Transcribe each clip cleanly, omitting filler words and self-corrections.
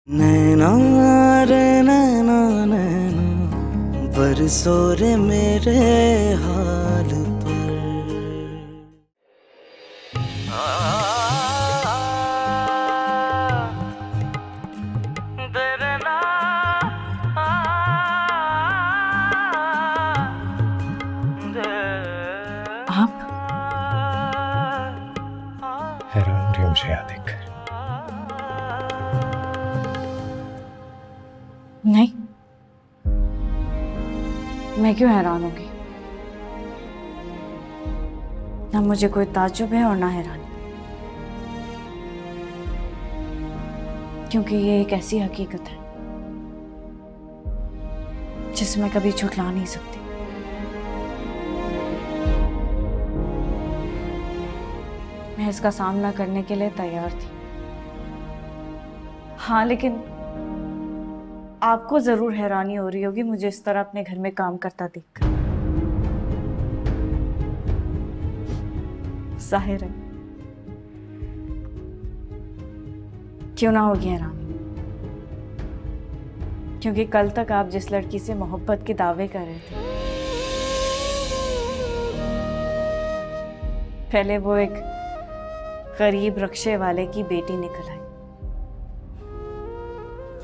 नैना रे नैना नैना बरसो रे मेरे हाल पर। आप हैरान हो रही हो मुझे यहाँ देखकर? नहीं, मैं क्यों हैरान होगी? ना मुझे कोई ताज्जुब है और ना हैरानी, क्योंकि ये एक ऐसी हकीकत है जिसे मैं कभी झुठला नहीं सकती। मैं इसका सामना करने के लिए तैयार थी। हाँ, लेकिन आपको जरूर हैरानी हो रही होगी मुझे इस तरह अपने घर में काम करता देखकर। जाहिर है, क्यों ना होगी हैरानी, क्योंकि कल तक आप जिस लड़की से मोहब्बत के दावे कर रहे थे, पहले वो एक गरीब रिक्शे वाले की बेटी निकल आई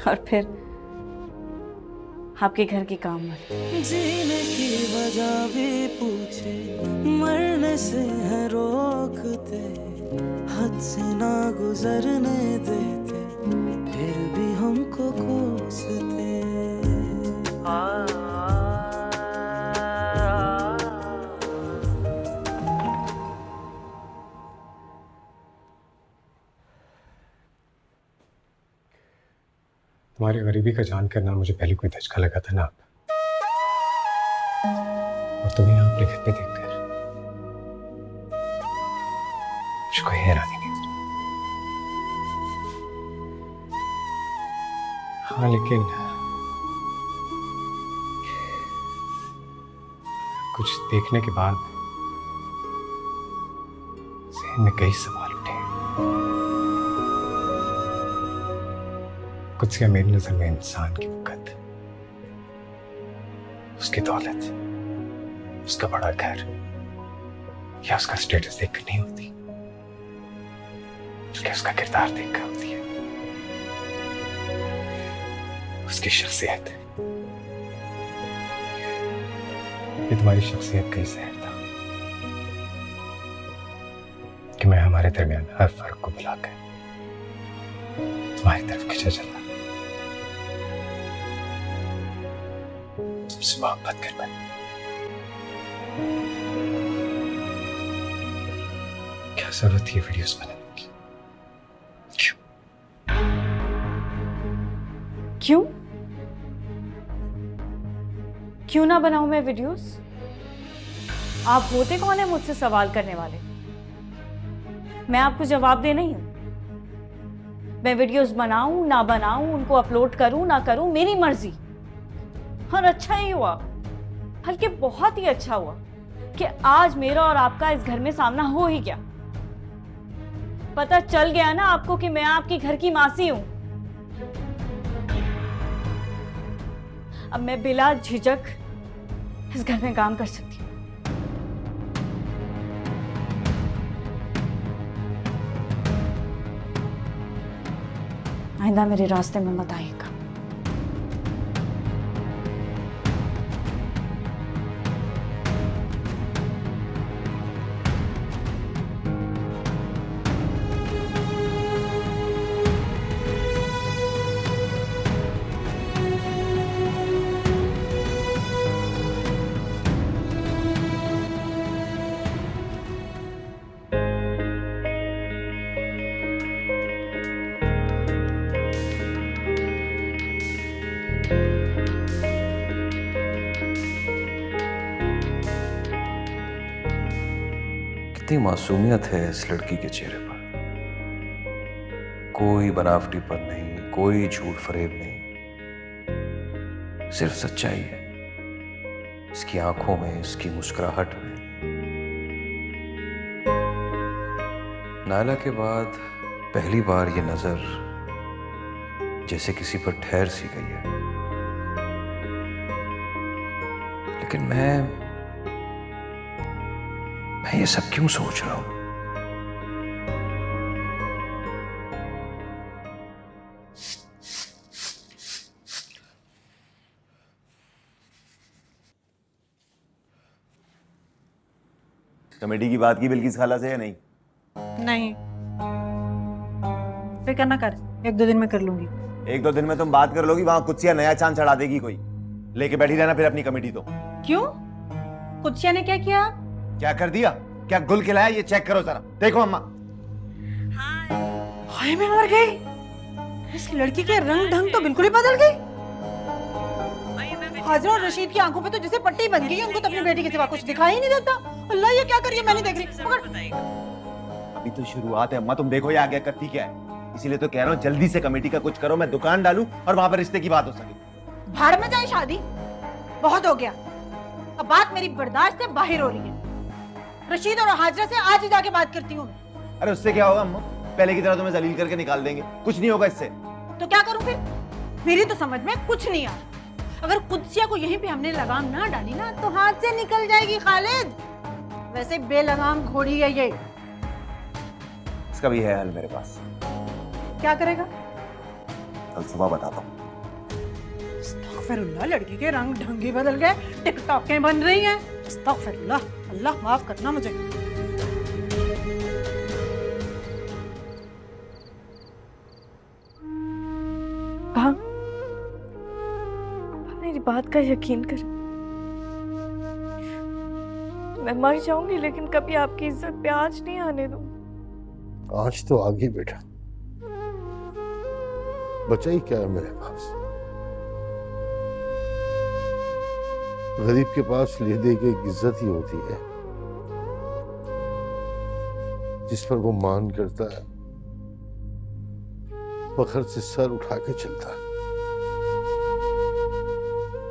और फिर आपके घर की काम वाली। जीने की वजह भी पूछे, मरने से है रोकते, हद से ना गुजरने देते, फिर भी हमको कोसते। तुम्हारी गरीबी का जान करना मुझे पहले कोई धचका लगा था ना आप, और तुम्हें यहाँ अपने घर पे देखकर मुझे कोई हैरानी नहीं हो रही। हाँ, लेकिन कुछ देखने के बाद ज़हन में कई सवाल उठे। कुछ क्या मेरी नजर में इंसान की वक़्त, उसकी दौलत, उसका बड़ा घर या उसका स्टेटस देखकर नहीं होती, बल्कि उसका किरदार देखकर होती है, उसकी शख्सियत। ये तुम्हारी शख्सियत का ही सहर था कि मैं हमारे दरमियान हर फर्क को भुलाकर तुम्हारी तरफ खिंचा चला, तुमसे मोहब्बत कर पाए। क्या जरूरत थी वीडियोस बनाने की? क्यों? क्यों क्यों ना बनाऊं मैं वीडियोस? आप होते कौन है मुझसे सवाल करने वाले? मैं आपको जवाब दे नहीं हूं। मैं वीडियोस बनाऊं ना बनाऊं, उनको अपलोड करूं ना करूं, मेरी मर्जी। और अच्छा ही हुआ, बल्कि बहुत ही अच्छा हुआ कि आज मेरा और आपका इस घर में सामना हो ही गया। पता चल गया ना आपको कि मैं आपकी घर की मासी हूं। अब मैं बिला झिझक इस घर में काम कर सकती हूँ। आइंदा मेरे रास्ते में मत आइएगा। कितनी मासूमियत है इस लड़की के चेहरे पर। कोई बनावटीपन नहीं, कोई झूठ फरेब नहीं, सिर्फ सच्चाई है इसकी आंखों में, इसकी मुस्कुराहट में। नायला के बाद पहली बार ये नजर जैसे किसी पर ठहर सी गई है। लेकिन मैं ये सब क्यों सोच रहा हूं? कमेटी की बात की बिल्किस खाला से या नहीं? नहीं, फिक्र ना कर, 1-2 दिन में कर लूंगी। 1-2 दिन में तुम बात कर लोगी, वहां कुत्सिया नया चांद चढ़ा देगी कोई। लेके बैठी रहना फिर अपनी कमेटी। तो क्यों? कुत्सिया ने क्या किया? क्या कर दिया? क्या गुल खिलाया? ये चेक करो जरा, देखो अम्मा। हाय मैं मर गई, इस लड़की के रंग ढंग तो बिल्कुल ही बदल गई। हाजरा और रशीद की आंखों पे तो जैसे पट्टी बन गई, उनको तो अपनी बेटी के सिवा कुछ दिखाई ही नहीं देता। अल्लाह ये क्या कर रही है, मैं नहीं देख रही। अभी तो शुरुआत है अम्मा, तुम देखो ये आगे करती क्या है। इसीलिए तो कह रहा हूँ जल्दी से कमेटी का कुछ करो, मैं दुकान डालूं और वहां पर रिश्ते की बात हो सके। भाड़ में जाए शादी, बहुत हो गया। अब बात मेरी बर्दाश्त से बाहर हो रही है। रशीद और हाजरा से आज ही जाके बात करती हूँ। अरे उससे क्या होगा अम्मा, पहले की तरह तुम्हें जलील करके निकाल देंगे, कुछ नहीं होगा इससे। तो क्या करूं फिर? मेरी तो समझ में कुछ नहीं आ रहा। अगर कुत्सिया को यहीं पे हमने लगाम ना डाली ना तो हाथ से निकल जाएगी खालिद। वैसे बेलगाम घोड़ी है ये। इसका भी है हल मेरे पास। क्या करेगा? कल सुबह बताता हूँ। अस्तगफिरुल्लाह, लड़की के रंग ढंग बदल गए, टिकटॉकें बन रही हैं। अस्तगफिरुल्लाह, अल्लाह माफ करना मुझे। हाँ, मेरी बात का यकीन कर। मैं मर जाऊंगी लेकिन कभी आपकी इज्जत पे आंच नहीं आने दूंगी। आंच तो आ गई बेटा, बचा ही क्या है मेरे पास। गरीब के पास ले दे के इज्जत ही होती है, जिस पर वो मान करता है, फखर से सर उठा के चलता है।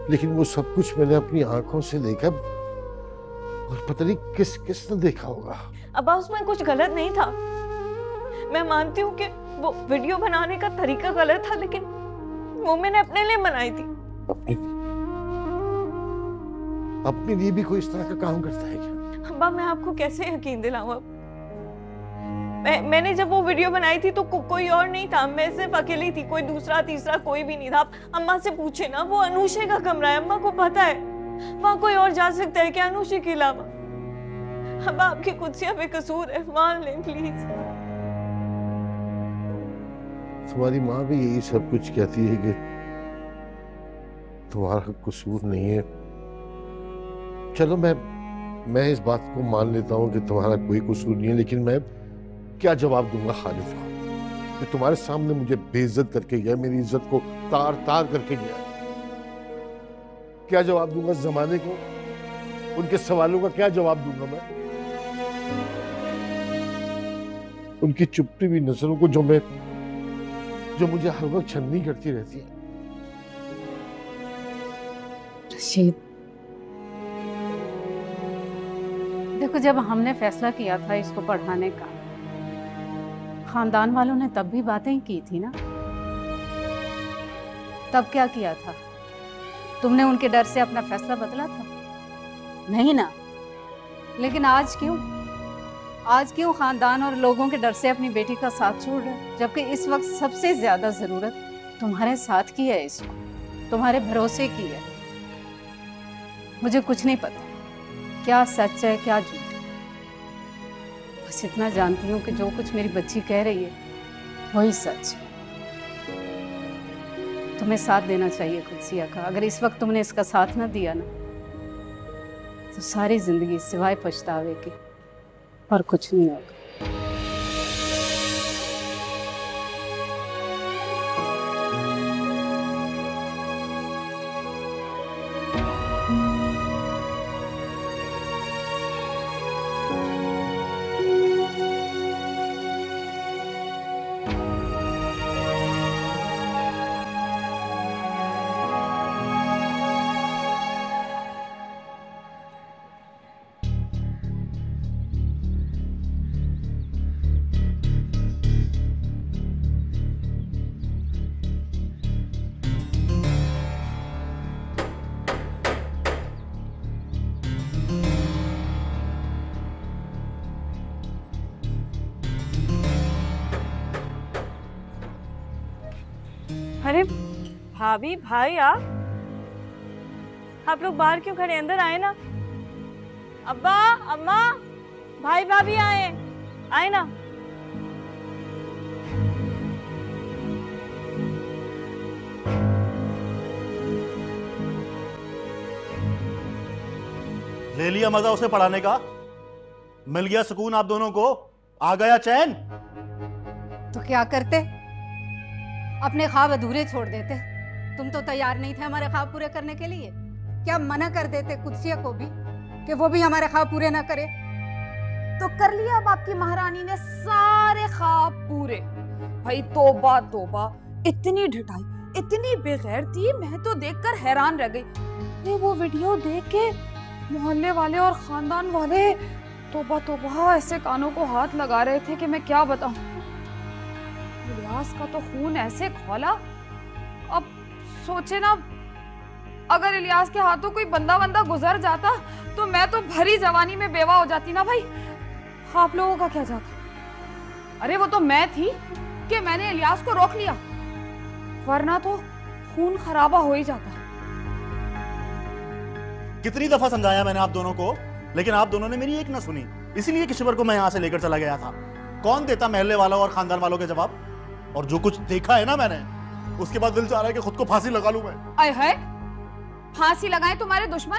लेकिन वो सब कुछ मैंने अपनी आंखों से देखा, और पता नहीं किस किस ने देखा होगा। अब्बा उसमें कुछ गलत नहीं था। मैं मानती हूँ कि वो वीडियो बनाने का तरीका गलत था, लेकिन वो मैंने अपने लिए बनाई थी। अपने लिए भी कोई इस तरह का काम करता है क्या? अब्बा मैं आपको कैसे यकीन दिलाऊं अब? मैंने जब वो वीडियो बनाई थी तो कोई और नहीं था, मैं सिर्फ अकेली थी, कोई दूसरा तीसरा कोई भी नहीं था। आप अम्मा से पूछे ना, वो अनुषे का कमरा है, अम्मा को पता है। वहां कोई और जा सकता है क्या अनुषे के अलावा? अब आपकी कुत्सिया बेकसूर है, मान लें प्लीज। तुम्हारी माँ भी यही सब कुछ कहती है कि तुम्हारा कसूर नहीं है। चलो मैं इस बात को मान लेता हूँ कि तुम्हारा कोई कसूर नहीं है, लेकिन मैं क्या जवाब दूंगा खालिद को, कि तुम्हारे सामने मुझे बेइज्जत करके गया, मेरी इज्जत को तार तार करके गया। क्या जवाब दूंगा जमाने को? उनके सवालों का क्या जवाब दूंगा मैं? उनकी चुपती हुई नजरों को जो मुझे हर वक्त छन्नी करती रहती है। रशीद, देखो जब हमने फैसला किया था इसको पढ़ाने का, खानदान वालों ने तब भी बातें की थी ना। तब क्या किया था? तुमने उनके डर से अपना फैसला बदला था? नहीं ना। लेकिन आज क्यों खानदान और लोगों के डर से अपनी बेटी का साथ छोड़ रहे, जबकि इस वक्त सबसे ज्यादा जरूरत तुम्हारे साथ की है, इसको तुम्हारे भरोसे की है। मुझे कुछ नहीं पता क्या सच है क्या झूठ, बस इतना जानती हूँ कि जो कुछ मेरी बच्ची कह रही है वही सच है। तुम्हें साथ देना चाहिए कुत्सिया का। अगर इस वक्त तुमने इसका साथ ना दिया ना, तो सारी जिंदगी सिवाय पछतावे के और कुछ नहीं होगा। अरे भाभी भाई आप लोग बाहर क्यों खड़े, अंदर आए ना। अब्बा अम्मा भाई भाभी आए ना। ले लिया मजा उसे पढ़ाने का, मिल गया सुकून आप दोनों को, आ गया चैन। तो क्या करते, अपने ख्वाब अधूरे छोड़ देते। तुम तो तैयार नहीं थे हमारे ख्वाब पूरे करने के लिए। क्या मना कर देते कुदसिया को भी कि वो भी हमारे ख्वाब पूरे ना करे। तो कर लिया अब आपकी महारानी ने सारे ख्वाब पूरे। भाई तौबा तौबा, इतनी ढिठाई, इतनी बेगैरती, मैं तो देखकर हैरान रह गई। अरे वो वीडियो देख के मोहल्ले वाले और खानदान वाले तौबा तौबा ऐसे कानों को हाथ लगा रहे थे कि मैं क्या बताऊं। इलियास का तो खून ऐसे खौला। अब सोचे ना, अगर इलियास के हाथों कोई बंदा गुजर जाता तो मैं तो भरी जवानी में बेवा हो जाती ना भाई। आप लोगों का क्या जाता। अरे वो तो मैं थी कि मैंने इलियास को रोक लिया, वरना तो खून खराबा हो ही जाता। कितनी दफा समझाया मैंने आप दोनों को, लेकिन आप दोनों ने मेरी एक ना सुनी। इसीलिए किशोर को मैं यहां से लेकर चला गया था। कौन देता महल्ले वालों और खानदान वालों के जवाब। और जो कुछ देखा है ना मैंने, उसके बाद दिल चाह रहा है कि खुद को फांसी लगा लूं मैं। आए हाय, फांसी लगाए तुम्हारे दुश्मन,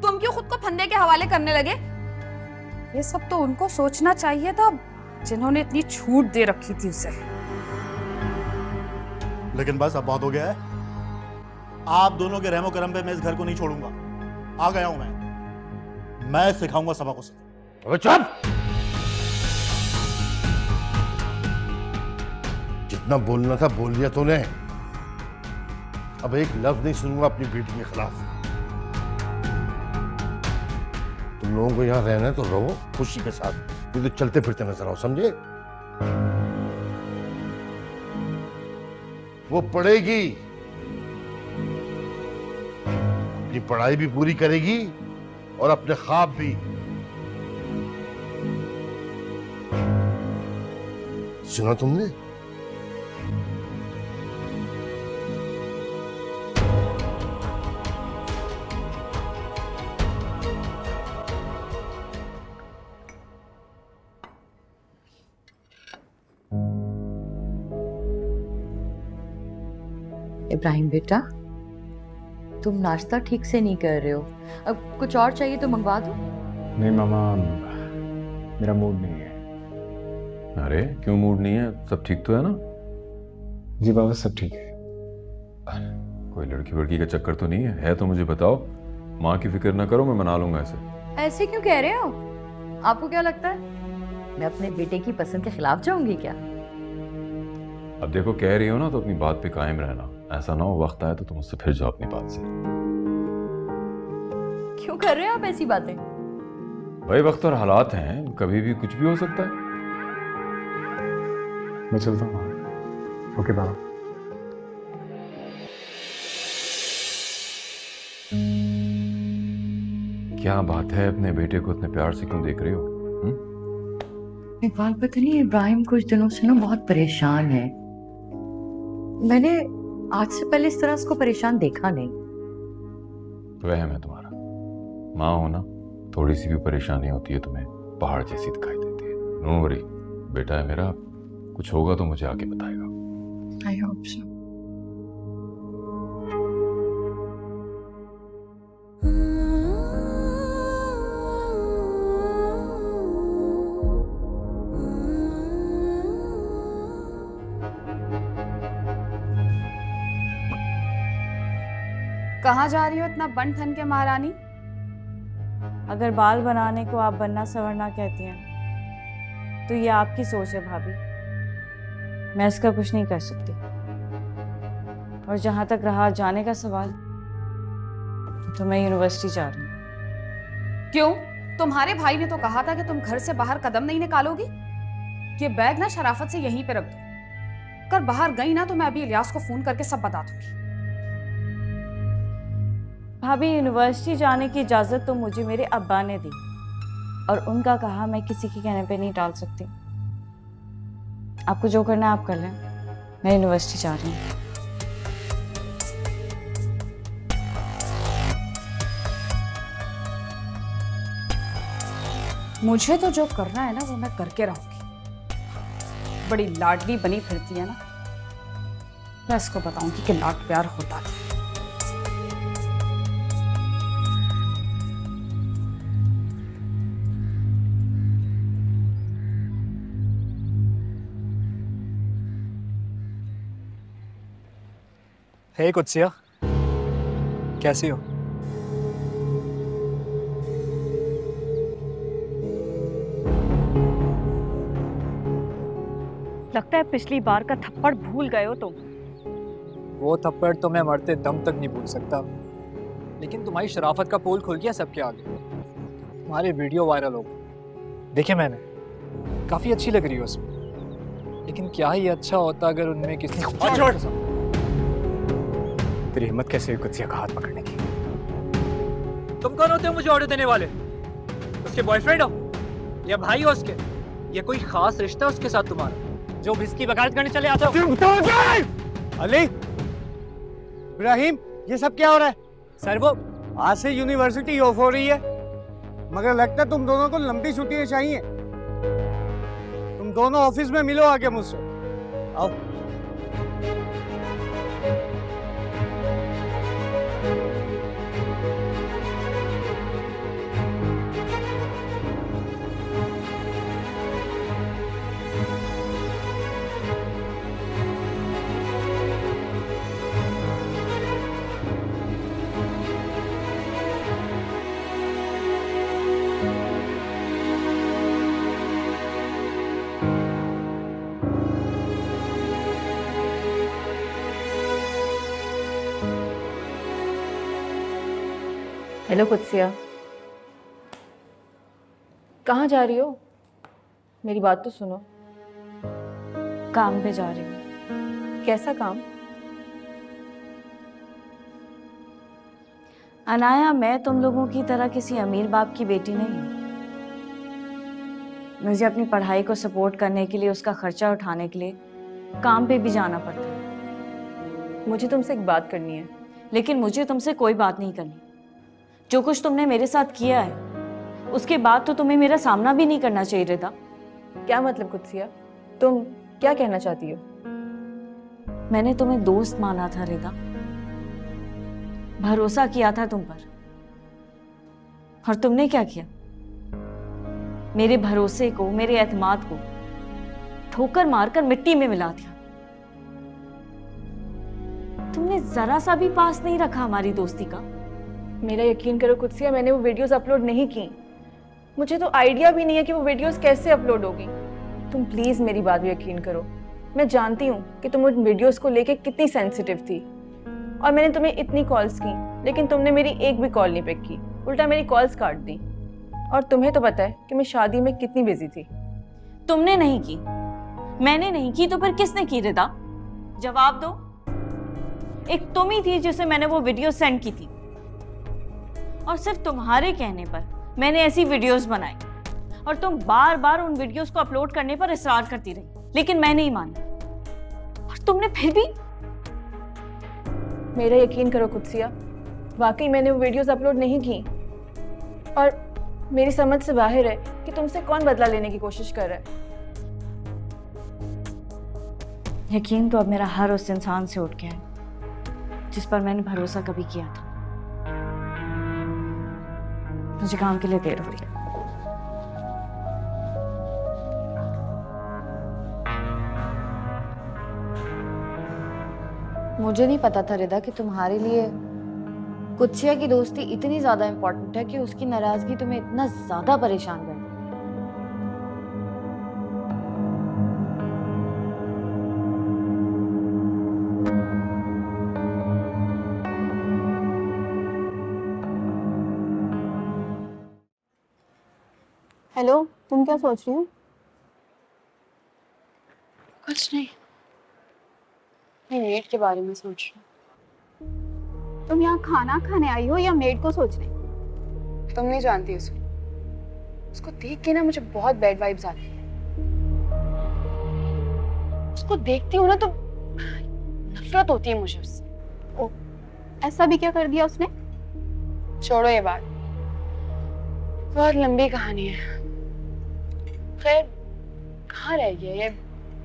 तुम क्यों खुद को फंदे के हवाले करने लगे। ये सब तो उनको सोचना चाहिए था जिन्होंने इतनी छूट दे रखी थी उसे। लेकिन बस अब बहुत हो गया है। आप दोनों के रहमो करम पे मैं इस घर को नहीं छोड़ूंगा। आ गया हूं मैं सिखाऊंगा सबक उसे। अबे चुप! जितना बोलना था बोल लिया तूने। अब एक लफ्ज नहीं सुनूंगा अपनी बेटी के खिलाफ। तुम लोगों को यहाँ रहना है तो रहो खुशी के साथ, तो चलते फिरते नजर आओ, समझे? वो पढ़ेगी, अपनी पढ़ाई भी पूरी करेगी और अपने ख्वाब भी। सुना तुमने? इब्राहिम बेटा, तुम नाश्ता ठीक से नहीं कर रहे हो। अब कुछ और चाहिए तो मंगवा दो। नहीं मामा, मेरा मूड नहीं है। अरे क्यों मूड नहीं है? सब ठीक तो है ना? जी बाबा सब ठीक है। कोई लड़की वड़की का चक्कर तो नहीं है? है तो मुझे बताओ। माँ की फिक्र ना करो, मैं मना लूंगा ऐसे। ऐसे क्यों कह रहे हो? आपको क्या लगता है मैं अपने बेटे की पसंद के खिलाफ जाऊंगी क्या? अब देखो, कह रही हो ना तो अपनी बात पे कायम रहना। ऐसा ना हो वक्त आए तो तुम मुझसे फिर जाओ अपनी बात से। क्यों कर रहे हो आप ऐसी बातें? भाई वक्त और हालात हैं, कभी भी कुछ भी हो सकता है। मैं चलता हूँ। ओके बाबा। क्या बात है, अपने बेटे को इतने प्यार से क्यों देख रहे हो? इकबाल, पता नहीं इब्राहिम कुछ दिनों से ना बहुत परेशान है। मैंने आज से पहले इस तरह उसको परेशान देखा नहीं। वहम है तुम्हारा। माँ हो ना, थोड़ी सी भी परेशानी होती है तुम्हें पहाड़ जैसी दिखाई देती है। डोंट वरी, बेटा है मेरा, कुछ होगा तो मुझे आके बताएगा। I hope so. कहाँ जा रही हो इतना बन ठन के महारानी? अगर बाल बनाने को आप बनना संवरना कहती हैं तो ये आपकी सोच है भाभी, मैं इसका कुछ नहीं कर सकती। और जहां तक रहा जाने का सवाल, तो मैं यूनिवर्सिटी जा रही हूँ। क्यों? तुम्हारे भाई ने तो कहा था कि तुम घर से बाहर कदम नहीं निकालोगी। ये बैग ना शराफत से यहीं पे रख दो। अगर बाहर गई ना तो मैं अभी इलियास को फोन करके सब बता दूंगी। भाभी, यूनिवर्सिटी जाने की इजाज़त तो मुझे मेरे अब्बा ने दी और उनका कहा मैं किसी के कहने पे नहीं टाल सकती। आपको जो करना है आप कर लें, मैं यूनिवर्सिटी जा रही हूँ। मुझे तो जो करना है ना वो मैं करके रहूंगी। बड़ी लाडली बनी फिरती है ना, मैं इसको बताऊंगी कि लाड प्यार होता है। हे कुत्सिया, कैसी हो? लगता है पिछली बार का थप्पड़ भूल गए हो तुम। वो थप्पड़ तो मैं मरते दम तक नहीं भूल सकता, लेकिन तुम्हारी शराफत का पोल खुल गया सबके आगे। तुम्हारे वीडियो वायरल हो गए, देखे मैंने, काफी अच्छी लग रही हो उसमें, लेकिन क्या ही अच्छा होता अगर उनमें किसी तेरी हिम्मत कैसे हुई कुत्सिया का हाथ पकड़ने की? तुम कौन होते हो मुझे ऑर्डर देने वाले? उसके बॉयफ्रेंड हो या भाई हो उसके, या कोई खास रिश्ता उसके साथ तुम्हारा जो इसकी वकालत करने चले आते हो? अली, इब्राहिम, ये सब क्या हो रहा है? सर वो आज से यूनिवर्सिटी ऑफ हो रही है, मगर लगता है तुम दोनों को लंबी छुट्टियां चाहिए। तुम दोनों ऑफिस में मिलो आगे मुझसे, आओ। हेलो कुत्सिया, कहाँ जा रही हो? मेरी बात तो सुनो। काम पे जा रही हूँ। कैसा काम? अनाया, मैं तुम लोगों की तरह किसी अमीर बाप की बेटी नहीं हूँ। मुझे अपनी पढ़ाई को सपोर्ट करने के लिए, उसका खर्चा उठाने के लिए काम पे भी जाना पड़ता है। मुझे तुमसे एक बात करनी है। लेकिन मुझे तुमसे कोई बात नहीं करनी। जो कुछ तुमने मेरे साथ किया है उसके बाद तो तुम्हें मेरा सामना भी नहीं करना चाहिए रिदा। क्या मतलब कुत्सिया? तुम क्या कहना चाहती हो? मैंने तुम्हें दोस्त माना था रिदा, भरोसा किया था तुम पर, और तुमने क्या किया? मेरे भरोसे को, मेरे एतमाद को ठोकर मारकर मिट्टी में मिला दिया। तुमने जरा सा भी पास नहीं रखा हमारी दोस्ती का। मेरा यकीन करो कुत्सिया, मैंने वो वीडियोस अपलोड नहीं की। मुझे तो आइडिया भी नहीं है कि वो वीडियोस कैसे अपलोड होगी। तुम प्लीज मेरी बात भी यकीन करो। मैं जानती हूँ कि तुम उन वीडियोस को लेके कितनी सेंसिटिव थी, और मैंने तुम्हें इतनी कॉल्स की, लेकिन तुमने मेरी एक भी कॉल नहीं पिक की, उल्टा मेरी कॉल्स काट दी। और तुम्हें तो पता है कि मैं शादी में कितनी बिजी थी। तुमने नहीं की, मैंने नहीं की, तो फिर किसने की रिदा? जवाब दो। एक तुम ही थी जिसे मैंने वो वीडियो सेंड की थी, और सिर्फ तुम्हारे कहने पर मैंने ऐसी वीडियोस बनाई, और तुम बार बार उन वीडियोस को अपलोड करने पर इसरार करती रही, लेकिन मैं नहीं मानी। और तुमने फिर भी। मेरा यकीन करो कुत्सिया, वाकई मैंने वो वीडियोस अपलोड नहीं की, और मेरी समझ से बाहर है कि तुमसे कौन बदला लेने की कोशिश कर रहा है। यकीन तो अब मेरा हर उस इंसान से उठ गया है जिस पर मैंने भरोसा कभी किया था। मुझे काम के लिए देर हो रही है। मुझे नहीं पता था रिदा कि तुम्हारे लिए कुत्सिया की दोस्ती इतनी ज्यादा इंपॉर्टेंट है कि उसकी नाराजगी तुम्हें इतना ज्यादा परेशान कर देती है। हेलो, तुम क्या सोच रही हो? कुछ नहीं, मैं मेड के बारे में सोच रही हूँ। तुम यहाँ खाना खाने आई हो या मेड को सोच रही? तुम नहीं जानती उसको। उसको देख के ना मुझे बहुत बैड वाइब्स आती है। उसको देखती हूँ ना तो नफरत होती है मुझे उससे। ओ, ऐसा भी क्या कर दिया उसने? छोड़ो ये बात, बहुत लंबी कहानी है। खैर कहाँ रह गया ये?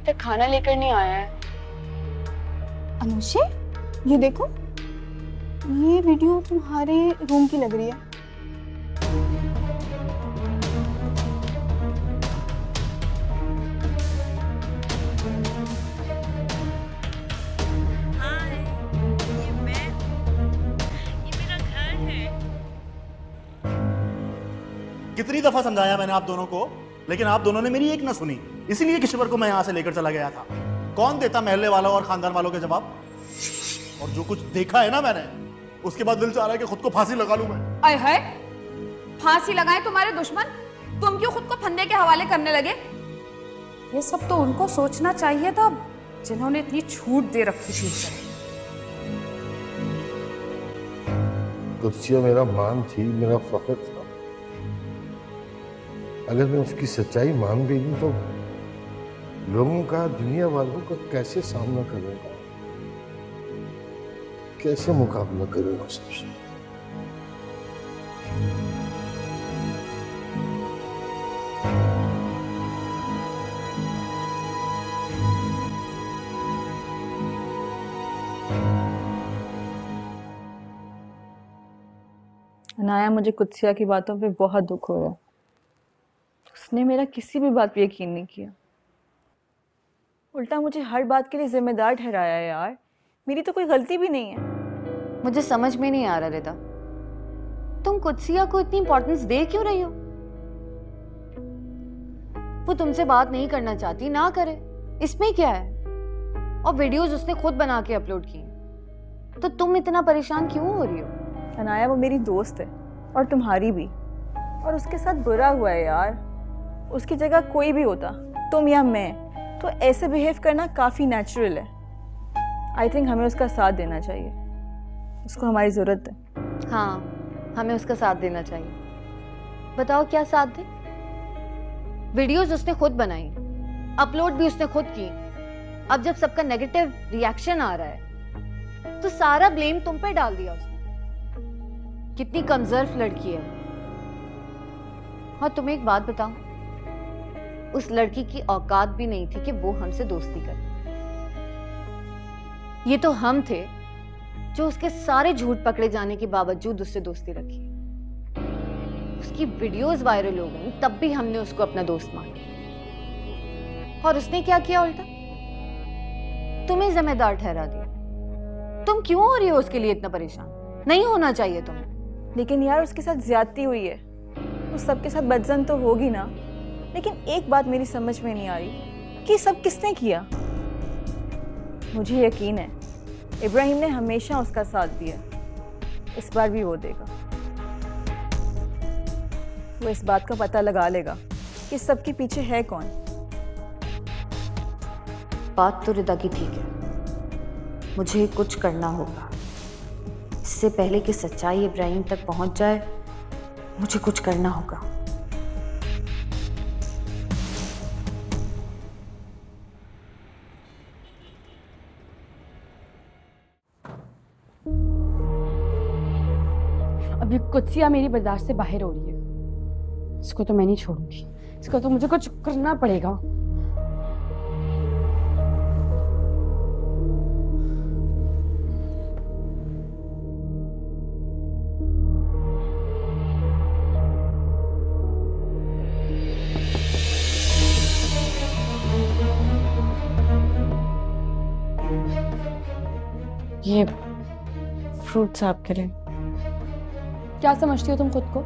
तक खाना लेकर नहीं आया है। अनुषे, ये देखो, ये वीडियो तुम्हारे रूम की लग रही है। कितनी दफा समझाया मैंने आप दोनों को, लेकिन आप दोनों ने मेरी एक ना सुनी। इसीलिए किशोर को मैं यहां से लेकर चला गया था। कौन देता महल्ले वालों और खानदान वालों के जवाब? और जो कुछ देखा है ना मैंने, उसके बाद दिल चाह रहा है कि खुद को फांसी लगा लूं मैं। आय हाय, फांसी लगाए तुम्हारे दुश्मन? तुम क्यों खुद को फंदे के हवाले करने लगे? ये सब तो उनको सोचना चाहिए था जिन्होंने इतनी छूट दे रखी थी उसे। कुर्सिया मेरा मान थी, मेरा फख्र था। अगर मैं उसकी सच्चाई मान भी लूं तो लोगों का, दुनिया वालों का कैसे सामना करूंगा, कैसे मुकाबला करूंगा सबसे? अनाया, मुझे कुत्सिया की बातों पे बहुत दुख हो रहा है। उसने मेरा किसी भी बात पे यकीन नहीं किया, उल्टा मुझे हर बात के लिए जिम्मेदार ठहराया है। यार, मेरी तो कोई गलती भी नहीं है। मुझे समझ में नहीं आ रहा रिदा, तुम कुत्सिया को इतनी इंपॉर्टेंस दे क्यों रही हो? वो तुमसे बात नहीं करना चाहती, ना करे, इसमें क्या है? और वीडियोस उसने खुद बना के अपलोड की, तो तुम इतना परेशान क्यों हो रही हो? अनाया, वो मेरी दोस्त है और तुम्हारी भी, और उसके साथ बुरा हुआ है यार। उसकी जगह कोई भी होता, तुम या मैं, तो ऐसे बिहेव करना काफ़ी नेचुरल है। आई थिंक हमें उसका साथ देना चाहिए, उसको हमारी ज़रूरत है। हाँ, हमें उसका साथ देना चाहिए। बताओ क्या साथ दे? वीडियोस उसने खुद बनाई, अपलोड भी उसने खुद की। अब जब सबका नेगेटिव रिएक्शन आ रहा है तो सारा ब्लेम तुम पे डाल दिया उसने। कितनी कमजोर लड़की है। हाँ, तुम्हें एक बात बताऊं, उस लड़की की औकात भी नहीं थी कि वो हमसे दोस्ती करे। ये तो हम थे जो उसके सारे झूठ पकड़े जाने के बावजूद उससे दोस्ती रखी। उसकी वीडियोस वायरल हो गई, तब भी हमने उसको अपना दोस्त माना। और उसने क्या किया उल्टा? तुम्हें जिम्मेदार ठहरा दिया। तुम क्यों हो रही हो उसके लिए इतना परेशान? नहीं होना चाहिए तुम्हें। लेकिन यार, उसके साथ ज्यादती हुई है, वो सबके साथ बदजन तो होगी ना। लेकिन एक बात मेरी समझ में नहीं आ रही कि सब किसने किया। मुझे यकीन है इब्राहिम ने हमेशा उसका साथ दिया, इस बार भी वो देगा। वो इस बात का पता लगा लेगा कि सबके पीछे है कौन। बात तो रिदा की ठीक है, मुझे कुछ करना होगा। इससे पहले कि सच्चाई इब्राहिम तक पहुंच जाए, मुझे कुछ करना होगा। अभी कुत्सिया मेरी बर्दाश्त से बाहर हो रही है। इसको तो मैं नहीं छोड़ूंगी, इसको तो मुझे कुछ करना पड़ेगा। ये फ्रूट्स आपके लिए। क्या समझती हो तुम खुद को?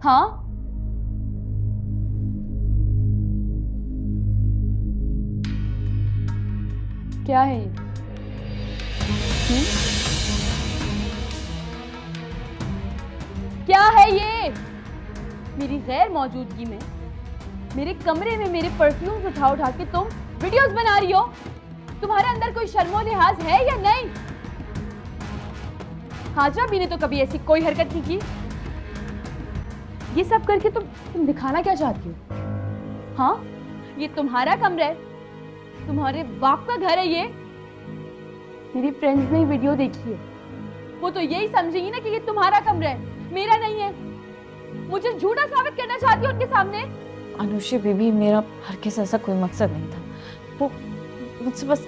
हाँ, क्या है ये? क्या है ये? मेरी गैर मौजूदगी में मेरे कमरे में मेरे परफ्यूम्स उठा उठा के तुम वीडियोस बना रही हो। तुम्हारे अंदर कोई शर्मो लिहाज है या नहीं? हाजरा भी ने तो कभी ऐसी कोई हरकत नहीं की। ये सब करके तुम दिखाना क्या चाहती हो? हाँ, ये तुम्हारा कमरा है, तुम्हारे बाप का घर है ये। मेरी फ्रेंड्स ने वीडियो देखी है, वो तो यही समझेगी ना कि ये तुम्हारा कमरा है, मेरा नहीं है। मुझे झूठा साबित करना चाहती हो उनके सामने? अनुषी बीबी, मेरा हरगिज़ ऐसा कोई मकसद नहीं था। वो मुझसे बस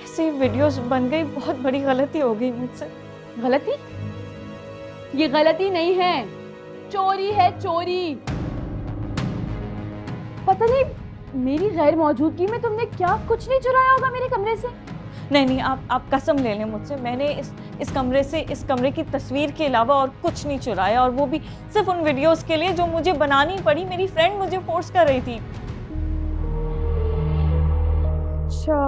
ऐसे वीडियोस बन गई, बहुत बड़ी गलती हो गई मुझसे। गलती? ये गलती नहीं है, चोरी है, चोरी। पता नहीं मेरी गैर मौजूदगी में तुमने क्या कुछ नहीं चुराया होगा मेरे कमरे से। नहीं, आप कसम ले लें मुझसे, मैंने इस कमरे से, इस कमरे की तस्वीर के अलावा और कुछ नहीं चुराया, और वो भी सिर्फ उन वीडियोस के लिए जो मुझे बनानी पड़ी। मेरी फ्रेंड मुझे फोर्स कर रही थी। अच्छा,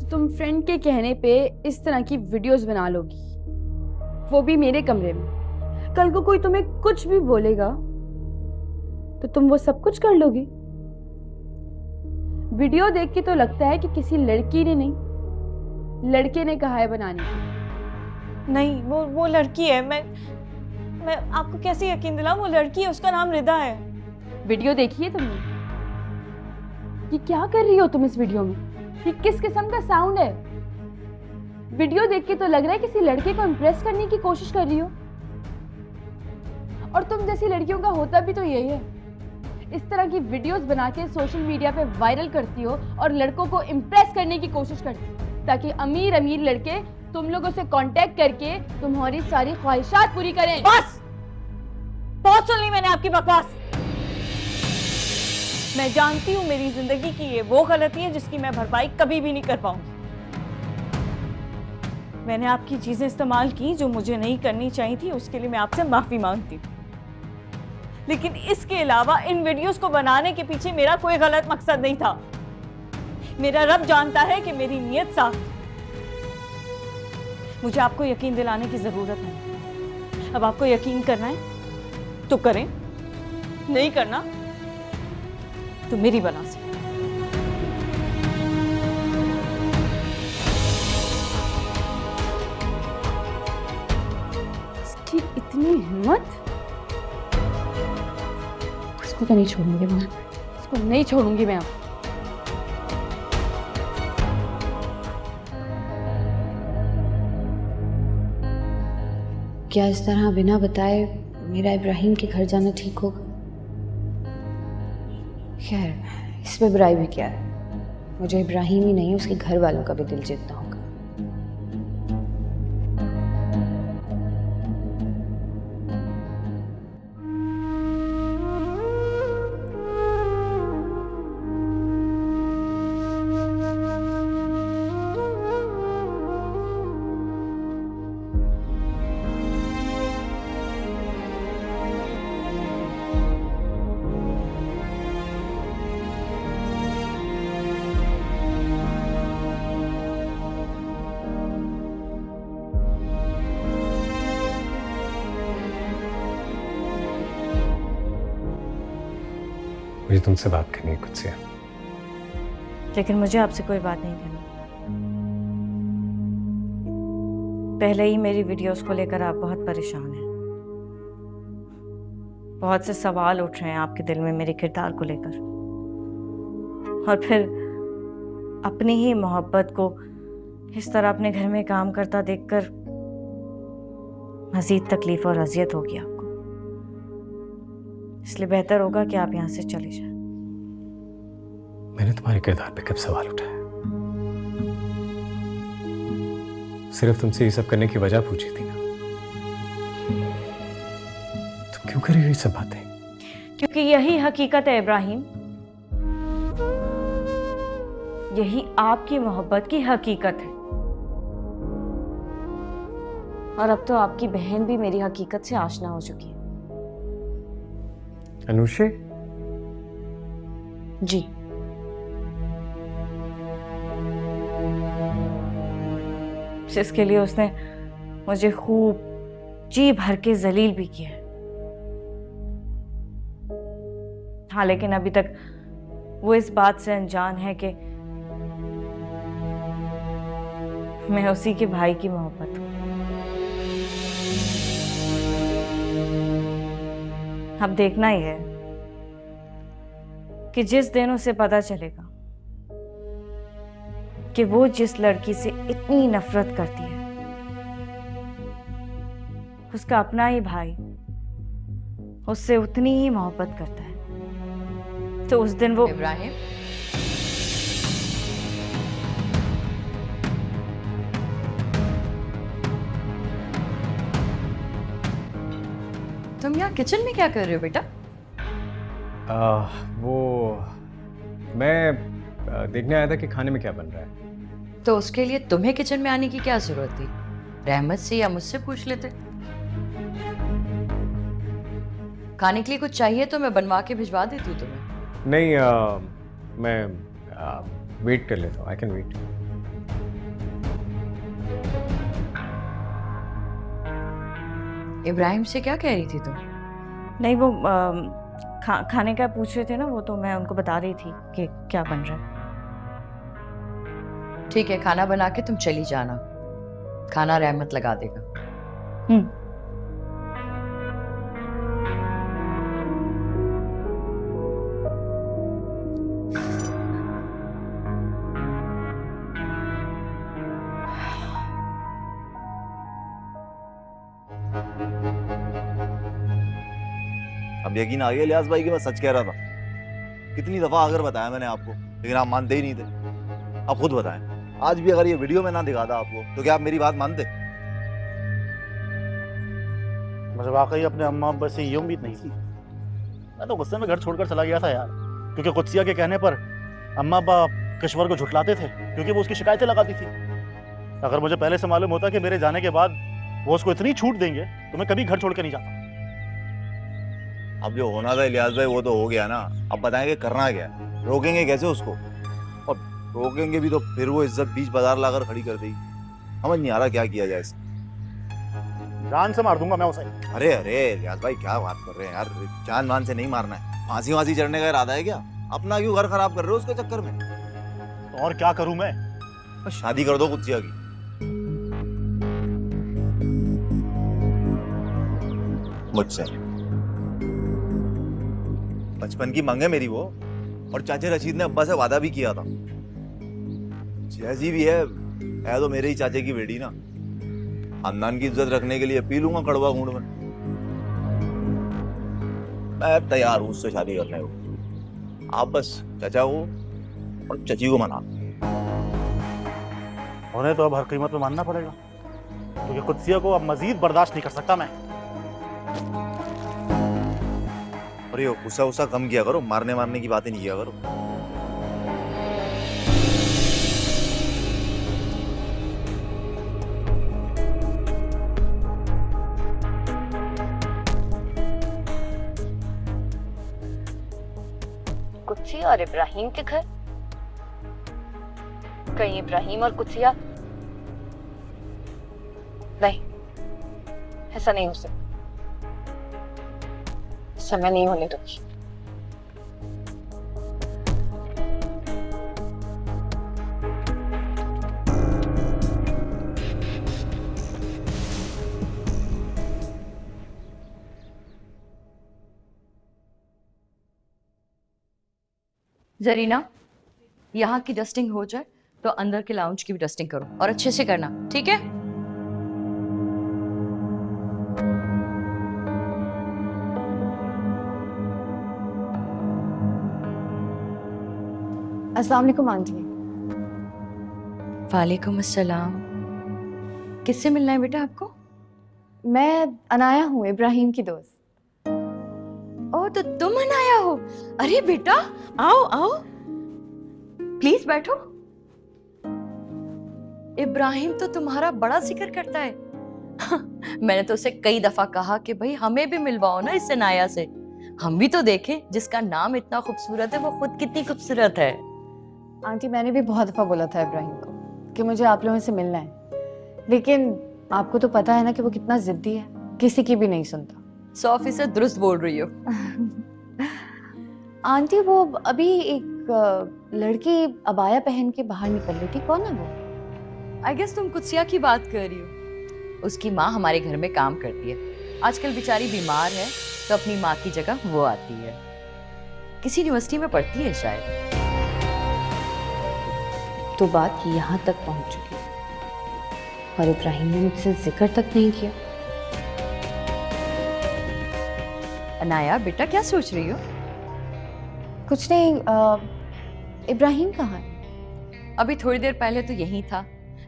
तुम फ्रेंड के कहने पे इस तरह की वीडियोस बना लोगी, वो भी मेरे कमरे में। कल को कोई तुम्हें कुछ भी बोलेगा तो तुम वो सब कुछ कर लोगी। वीडियो देख के तो लगता है कि किसी लड़की ने नहीं, लड़के ने कहा है बनाने की। नहीं, वो लड़की है। मैं आपको कैसे यकीन दिलाऊं? वो लड़की है, उसका नाम रिदा है। वीडियो देखी है तुमने? ये क्या कर रही हो तुम इस वीडियो में? ये किस किस्म का साउंड है? वीडियो देख के तो लग रहा है किसी लड़के को इम्प्रेस करने की कोशिश कर रही हो, और तुम जैसी लड़कियों का होता भी तो यही है। इस तरह की वीडियोस बना के सोशल मीडिया पे वायरल करती हो और लड़कों को इम्प्रेस करने की कोशिश करती हो, ताकि अमीर अमीर लड़के तुम लोगों से कांटेक्ट करके तुम्हारी सारी ख्वाहिशात पूरी करें। बस बहुत सुन ली मैंने आपकी बकवास। मैं जानती हूँ मेरी जिंदगी की ये वो गलती है जिसकी मैं भरपाई कभी भी नहीं कर पाऊंगी। मैंने आपकी चीजें इस्तेमाल की जो मुझे नहीं करनी चाहिए थी, उसके लिए मैं आपसे माफी मांगती हूँ। लेकिन इसके अलावा इन वीडियोस को बनाने के पीछे मेरा कोई गलत मकसद नहीं था। मेरा रब जानता है कि मेरी नीयत साफ थी। मुझे आपको यकीन दिलाने की जरूरत नहीं। अब आपको यकीन करना है तो करें, नहीं करना तो मेरी बना से। इसकी इतनी हिम्मत! इसको तो नहीं छोड़ूंगी मैं, इसको नहीं छोड़ूंगी मैं अब। क्या इस तरह बिना बताए मेरा इब्राहिम के घर जाना ठीक होगा? खैर, इसमें बुराई भी क्या है? मुझे इब्राहिम ही नहीं, उसके घर वालों का भी दिल जीतना होगा। मुझे तुमसे बात करनी है कुछ से। लेकिन मुझे आपसे कोई बात नहीं करनी। पहले ही मेरी वीडियोस को लेकर आप बहुत परेशान हैं। बहुत से सवाल उठ रहे हैं आपके दिल में मेरे किरदार को लेकर, और फिर अपनी ही मोहब्बत को इस तरह अपने घर में काम करता देखकर मजीद तकलीफ और अजियत होगी आपको। इसलिए बेहतर होगा कि आप यहाँ से चले जाएं। मैंने तुम्हारे किरदार पे कब सवाल उठाया? सिर्फ तुमसे ये सब करने की वजह पूछी थी ना। तुम क्यों कर रही हो ये सब बातें? क्योंकि यही हकीकत है इब्राहिम, यही आपकी मोहब्बत की हकीकत है। और अब तो आपकी बहन भी मेरी हकीकत से आशना हो चुकी है। अनुषे? जी। इसके लिए उसने मुझे खूब जी भर के जलील भी किया है। हाँ, लेकिन अभी तक वो इस बात से अनजान है कि मैं उसी के भाई की मोहब्बत हूं। अब देखना ही है कि जिस दिन उसे पता चलेगा कि वो जिस लड़की से इतनी नफरत करती है उसका अपना ही भाई उससे उतनी ही मोहब्बत करता है। तो उस दिन वो इब्राहिम, तुम यहाँ किचन में क्या कर रहे हो बेटा? वो मैं देखने आया था कि खाने में क्या बन रहा है। तो उसके लिए तुम्हें किचन में आने की क्या जरूरत थी? रहमत से या मुझसे पूछ लेते। खाने के लिए कुछ चाहिए तो मैं बनवा के भिजवा देती हूँ तुम्हें। नहीं, मैं वेट कर लेता हूँ। I can wait. इब्राहिम से क्या कह रही थी तुम? नहीं, वो खाने का पूछ रहे थे ना, वो तो मैं उनको बता रही थी कि क्या बन रहा है। ठीक है, खाना बना के तुम चली जाना, खाना रहमत लगा देगा। अब यकीन आ गया लियाज भाई कि मैं सच कह रहा था। कितनी दफा अगर बताया मैंने आपको, लेकिन आप मानते ही नहीं थे। आप खुद बताएं, आज भी अगर ये वीडियो में ना दिखाता आपको तो क्या आप मेरी बात मानते? मुझे वाकई अपने अम्मा अब्बा से ये उम्मीद नहीं थी। मैं तो गुस्से में घर छोड़कर चला गया था यार, क्योंकि कुत्सिया के कहने पर अम्मा अब्बा किश्वर को झुठलाते थे, क्योंकि वो उसकी शिकायतें लगाती थी। अगर मुझे पहले से मालूम होता कि मेरे जाने के बाद वो उसको इतनी छूट देंगे तो मैं कभी घर छोड़ के नहीं जाता। अब जो होना था इलियास भाई वो तो हो गया ना। अब बताएंगे करना क्या, रोकेंगे कैसे उसको? और रोकेंगे भी तो फिर वो इज्जत बीच बाजार लाकर खड़ी कर देगी। समझ नहीं आ रहा क्या किया जाए इससे। जान से मार दूंगा मैं उसे। अरे अरे इलियास भाई क्या बात कर रहे हैं यार, जान मान से नहीं मारना है। फांसी वांसी चढ़ने का इरादा है क्या? अपना क्यों घर खराब कर रहे हो उसके चक्कर में? तो और क्या करूं मैं? शादी कर दो कुत्सिया की। मुझसे बचपन की मांग है मेरी वो, और चाचे रशीद ने अब्बा से वादा भी किया था। जैसी भी है तो मेरे ही चाचे की बेटी ना। खानदान की इज्जत रखने के लिए पी लूंगा कड़वा घूंट में। मैं तैयार हूं उससे शादी करने को। आप बस चाचा को और चची को मना। उन्हें तो अब हर कीमत में मानना पड़ेगा, क्योंकि कुत्सिया को अब मजीद बर्दाश्त नहीं कर सकता मैं। और ये गुस्सा गुस्सा कम किया करो, मारने की बातें नहीं किया करो। कुत्सिया और इब्राहिम के घर? कहीं इब्राहिम और कुत्सिया? नहीं, ऐसा नहीं हो सकता। समय नहीं होने दूंगी। जरीना, यहाँ की डस्टिंग हो जाए तो अंदर के लाउंज की भी डस्टिंग करो, और अच्छे से करना, ठीक है? अस्सलाम वालेकुम आंटी। वालेकुम अस्सलाम। किससे मिलना है बेटा आपको? मैं अनाया हूँ, इब्राहिम की दोस्त। ओ, तो तुम अनाया हो? अरे बेटा आओ आओ, प्लीज बैठो। इब्राहिम तो तुम्हारा बड़ा जिक्र करता है। मैंने तो उसे कई दफा कहा कि भाई हमें भी मिलवाओ ना इस अनाया से, हम भी तो देखें। जिसका नाम इतना खूबसूरत है वो खुद कितनी खूबसूरत है। आंटी, मैंने भी बहुत दफा बोला था इब्राहिम को कि मुझे आप लोगों से मिलना है, लेकिन आपको तो पता है ना कि वो कितना जिद्दी है, किसी की भी नहीं सुनता। 100% दुरुस्त बोल रही हो। आंटी, वो अभी एक लड़की अबाया पहन के बाहर निकल रही थी, कौन है वो? आई गेस तुम कुत्सिया की बात कर रही हो। उसकी माँ हमारे घर में काम करती है। आजकल बेचारी बीमार है तो अपनी माँ की जगह वो आती है। किसी यूनिवर्सिटी में पढ़ती है शायद। तो बात यहाँ तक पहुँच चुकी और इब्राहिम ने मुझसे जिक्र तक नहीं किया। अनाया बेटा क्या सोच रही हो? कुछ नहीं। इब्राहिम कहाँ है? अभी थोड़ी देर पहले तो यहीं था,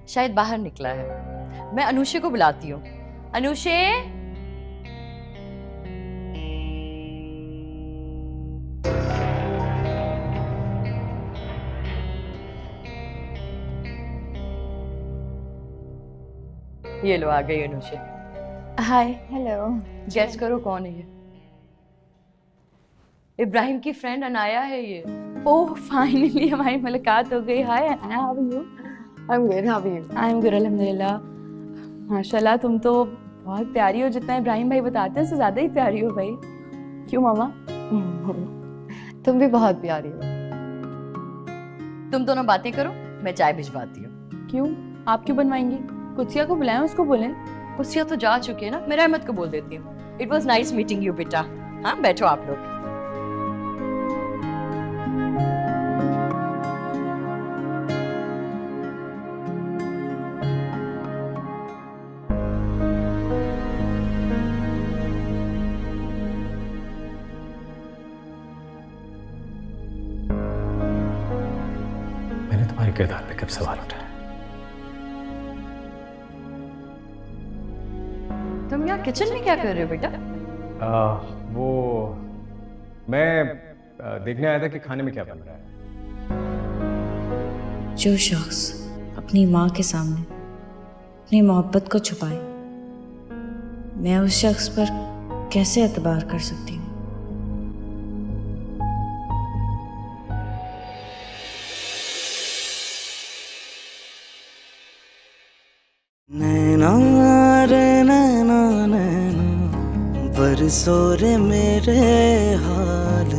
शायद बाहर निकला है। मैं अनुषे को बुलाती हूँ। अनुषे, ये लो आ गई अनुषे। हाय। हेलो। गेस करो कौन है ये? इब्राहिम की फ्रेंड अनाया है ये। ओह फाइनली हमारी मुलाकात हो गई। Hi Anaya, how are you? I am good, how are you? I am good अल्हम्दुलिल्लाह। माशाल्लाह तुम तो बहुत प्यारी हो, जितना इब्राहिम भाई बताते हैं उससे ज्यादा ही प्यारी हो भाई। क्यों मामा? तुम भी बहुत प्यारी हो। तुम दोनों बातें करो, मैं चाय भिजवाती हूँ। क्यों? आप क्यों बनवाएंगी? कुचिया को बुलाएं, उसको बोलें। कुचिया तो जा चुकी है ना, मैं रहमत को बोल देती हूँ। It was nice meeting you बेटा। हाँ बैठो आप लोग। मैंने तुम्हारे किरदार पे कब सवाल उठाया? तुम यहाँ किचन में क्या कर रहे हो बेटा? वो मैं देखने आया था कि खाने में क्या बन रहा है। जो शख्स अपनी माँ के सामने अपनी मोहब्बत को छुपाए, मैं उस शख्स पर कैसे एतबार कर सकती हूँ? नैना रे नैना नैना बरसो रे मेरे हाल